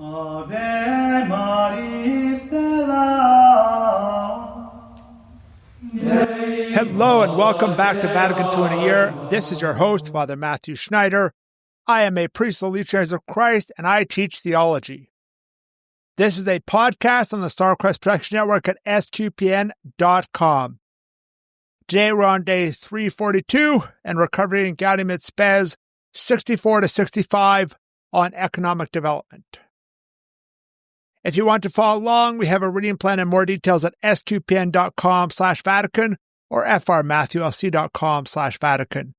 Ave Maris Stella. Hello and welcome back to Vatican II in a Year. This is your host, Father Matthew Schneider. I am a priest of the Legionaries of Christ and I teach theology. This is a podcast on the StarCrest Protection Network at sqpn.com. Today we're on day 342 and recovering Gaudium et Spes 64 to 65 on economic development. If you want to follow along, we have a reading plan and more details at sqpn.com/Vatican or frmatthewlc.com/Vatican.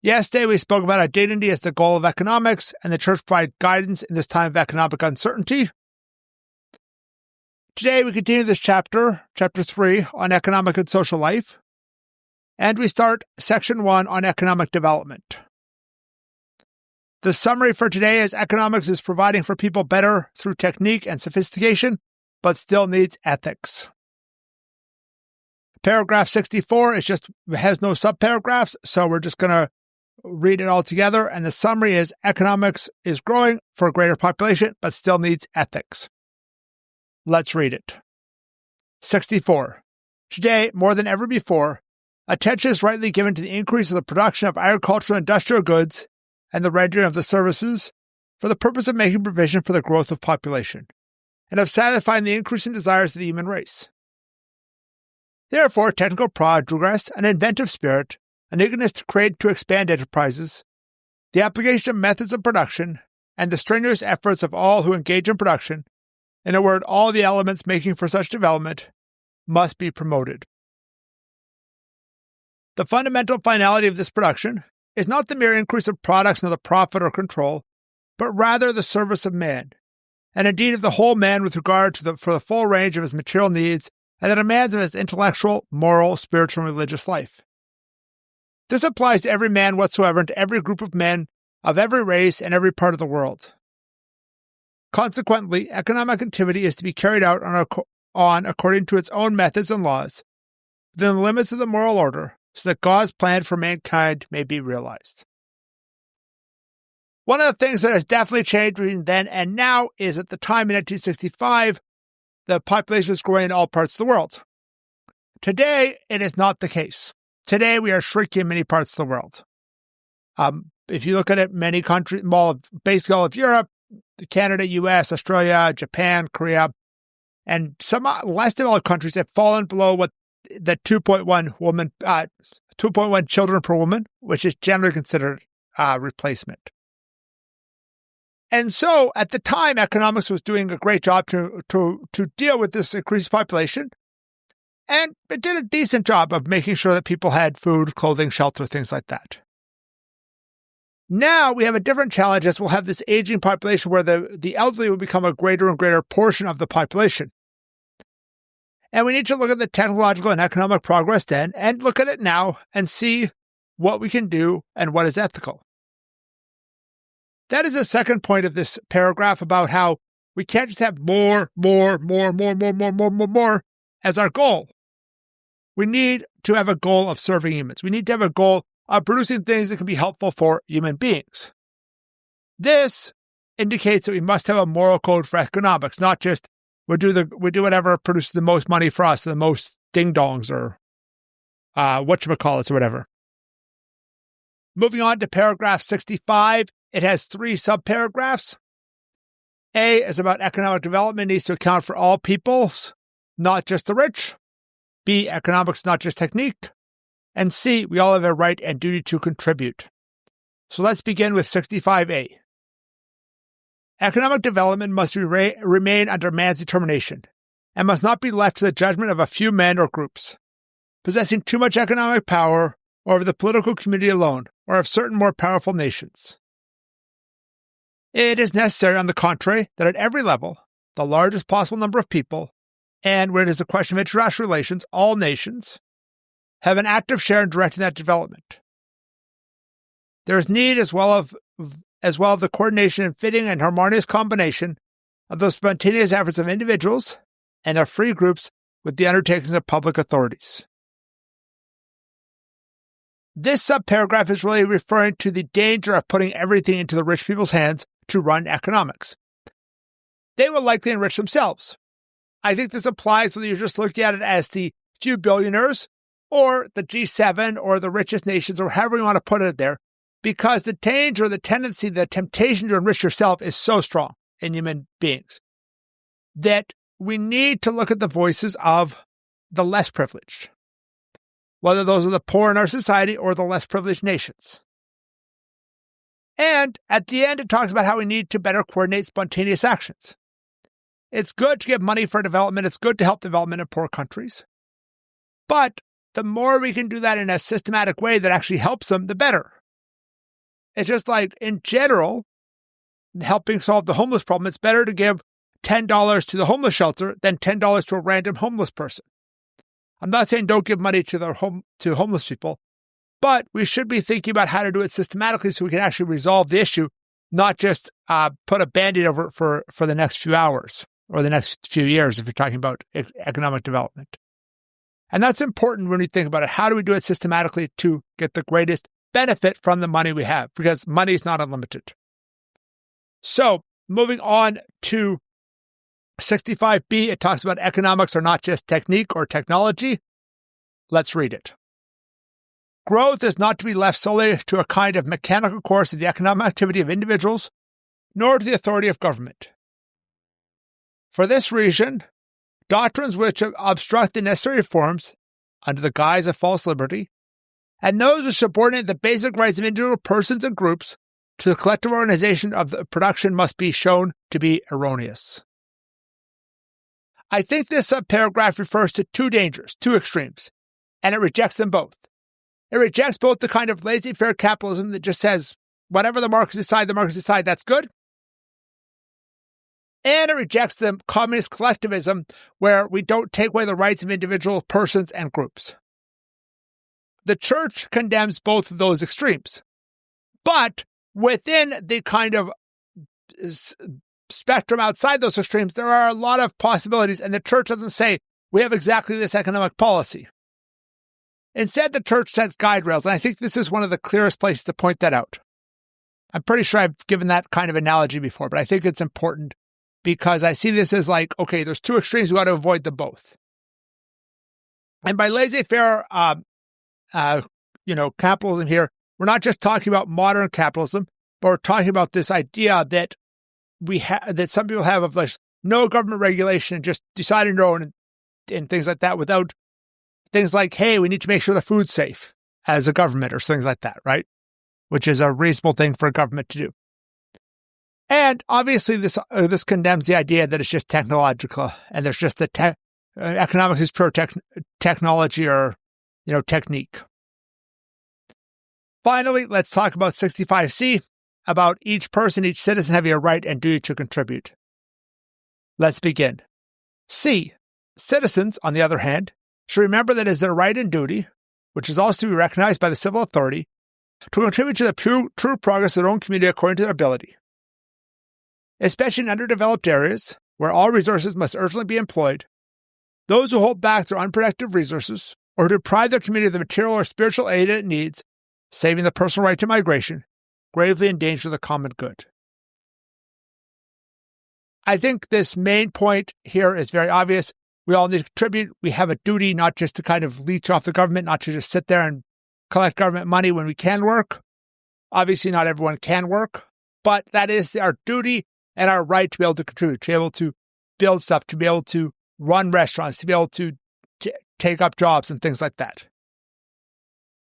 Yesterday, we spoke about how dignity is the goal of economics and the Church provides guidance in this time of economic uncertainty. Today, we continue this chapter 3, on economic and social life, and we start section 1 on economic development. The summary for today is economics is providing for people better through technique and sophistication, but still needs ethics. Paragraph 64 has no subparagraphs, so we're just going to read it all together. And the summary is economics is growing for a greater population, but still needs ethics. Let's read it. 64. Today, more than ever before, attention is rightly given to the increase of the production of agricultural and industrial goods and the rendering of the services for the purpose of making provision for the growth of population and of satisfying the increasing desires of the human race. Therefore, technical progress, an inventive spirit, an eagerness to create and to expand enterprises, the application of methods of production, and the strenuous efforts of all who engage in production, in a word, all the elements making for such development, must be promoted. The fundamental finality of this production is not the mere increase of products nor the profit or control, but rather the service of man, and indeed of the whole man with regard to for the full range of his material needs and the demands of his intellectual, moral, spiritual, and religious life. This applies to every man whatsoever and to every group of men of every race and every part of the world. Consequently, economic activity is to be carried out on according to its own methods and laws, within the limits of the moral order, so that God's plan for mankind may be realized. One of the things that has definitely changed between then and now is at the time in 1965, the population was growing in all parts of the world. Today, it is not the case. Today, we are shrinking in many parts of the world. If you look at it, many countries, basically all of Europe, Canada, US, Australia, Japan, Korea, and some less developed countries have fallen below what the 2.1 children per woman, which is generally considered replacement. And so, at the time, economics was doing a great job to deal with this increased population, and it did a decent job of making sure that people had food, clothing, shelter, things like that. Now we have a different challenge as we'll have this aging population where the elderly will become a greater and greater portion of the population. And we need to look at the technological and economic progress then and look at it now and see what we can do and what is ethical. That is the second point of this paragraph about how we can't just have more as our goal. We need to have a goal of serving humans. We need to have a goal of producing things that can be helpful for human beings. This indicates that we must have a moral code for economics, not just we do whatever produces the most money for us, the most ding-dongs or whatchamacallits or whatever. Moving on to paragraph 65, it has 3 subparagraphs. A is about economic development needs to account for all peoples, not just the rich. B, economics, not just technique. And C, we all have a right and duty to contribute. So let's begin with 65A. Economic development must remain under man's determination and must not be left to the judgment of a few men or groups, possessing too much economic power over the political community alone or of certain more powerful nations. It is necessary, on the contrary, that at every level, the largest possible number of people, and where it is a question of international relations, all nations, have an active share in directing that development. There is need as well of the coordination and fitting and harmonious combination of the spontaneous efforts of individuals and of free groups with the undertakings of public authorities. This subparagraph is really referring to the danger of putting everything into the rich people's hands to run economics. They will likely enrich themselves. I think this applies whether you're just looking at it as the few billionaires or the G7 or the richest nations or however you want to put it there, because the danger, the tendency, the temptation to enrich yourself is so strong in human beings that we need to look at the voices of the less privileged, whether those are the poor in our society or the less privileged nations. And at the end, it talks about how we need to better coordinate spontaneous actions. It's good to give money for development. It's good to help development in poor countries. But the more we can do that in a systematic way that actually helps them, the better. It's just like, in general, helping solve the homeless problem, it's better to give $10 to the homeless shelter than $10 to a random homeless person. I'm not saying don't give money to homeless people, but we should be thinking about how to do it systematically so we can actually resolve the issue, not just put a Band-Aid over it for the next few hours or the next few years if you're talking about economic development. And that's important when we think about it. How do we do it systematically to get the greatest benefit from the money we have? Because money is not unlimited. So moving on to 65B, it talks about economics are not just technique or technology. Let's read it. Growth is not to be left solely to a kind of mechanical course of the economic activity of individuals, nor to the authority of government. For this reason, doctrines which obstruct the necessary reforms under the guise of false liberty, and those which subordinate the basic rights of individual persons and groups to the collective organization of the production must be shown to be erroneous. I think this subparagraph refers to two dangers, two extremes, and it rejects them both. It rejects both the kind of laissez-faire capitalism that just says, whatever the markets decide, that's good. And it rejects the communist collectivism where we don't take away the rights of individual persons and groups. The church condemns both of those extremes. But within the kind of spectrum outside those extremes, there are a lot of possibilities, and the church doesn't say, we have exactly this economic policy. Instead, the church sets guide rails, and I think this is one of the clearest places to point that out. I'm pretty sure I've given that kind of analogy before, but I think it's important because I see this as like, okay, there's two extremes, we got to avoid them both. And by laissez-faire, capitalism here, we're not just talking about modern capitalism, but we're talking about this idea that that some people have of like no government regulation and just deciding their own and things like that without things like, hey, we need to make sure the food's safe as a government or things like that, right? Which is a reasonable thing for a government to do. And obviously this condemns the idea that it's just technological and there's just economics is pure technology or, technique. Finally, let's talk about 65C, about each person, each citizen having a right and duty to contribute. Let's begin. C, citizens, on the other hand, should remember that it is their right and duty, which is also to be recognized by the civil authority, to contribute to the true progress of their own community according to their ability. Especially in underdeveloped areas, where all resources must urgently be employed, those who hold back their unproductive resources, or who deprive their community of the material or spiritual aid it needs, saving the personal right to migration, gravely endanger the common good. I think this main point here is very obvious. We all need to contribute. We have a duty not just to kind of leech off the government, not to just sit there and collect government money when we can work. Obviously, not everyone can work, but that is our duty and our right to be able to contribute, to be able to build stuff, to be able to run restaurants, to be able to take up jobs and things like that.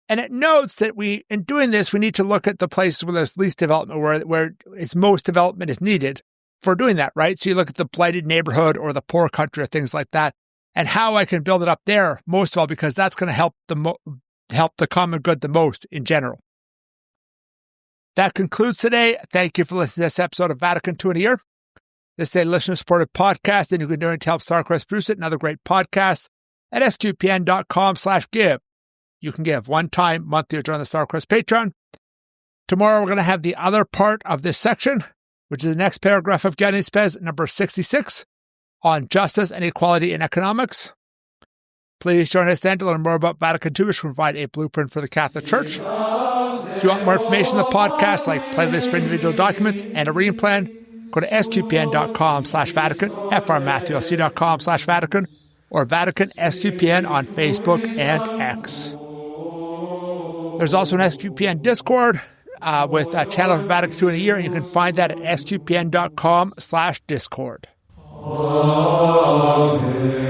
And it notes that in doing this, we need to look at the places where there's least development, where it's most development is needed for doing that, right? So you look at the blighted neighborhood or the poor country or things like that, and how I can build it up there, most of all, because that's going to help the common good the most in general. That concludes today. Thank you for listening to this episode of Vatican II in a Year. This is a listener-supported podcast, and you can donate to help StarQuest produce it and other great podcasts at sqpn.com/give. You can give one time, monthly, or join the StarQuest Patreon. Tomorrow, we're going to have the other part of this section, which is the next paragraph of Gaudium et Spes, number 66, on justice and equality in economics. Please join us then to learn more about Vatican II, which will provide a blueprint for the Catholic Church. If you want more information on the podcast, like playlists for individual documents and a reading plan, go to sgpn.com/Vatican, frmatthewlc.com/Vatican, or Vatican SGPN on Facebook and X. There's also an SGPN Discord with a channel for Vatican II in a year, and you can find that at sgpn.com/Discord. Amen.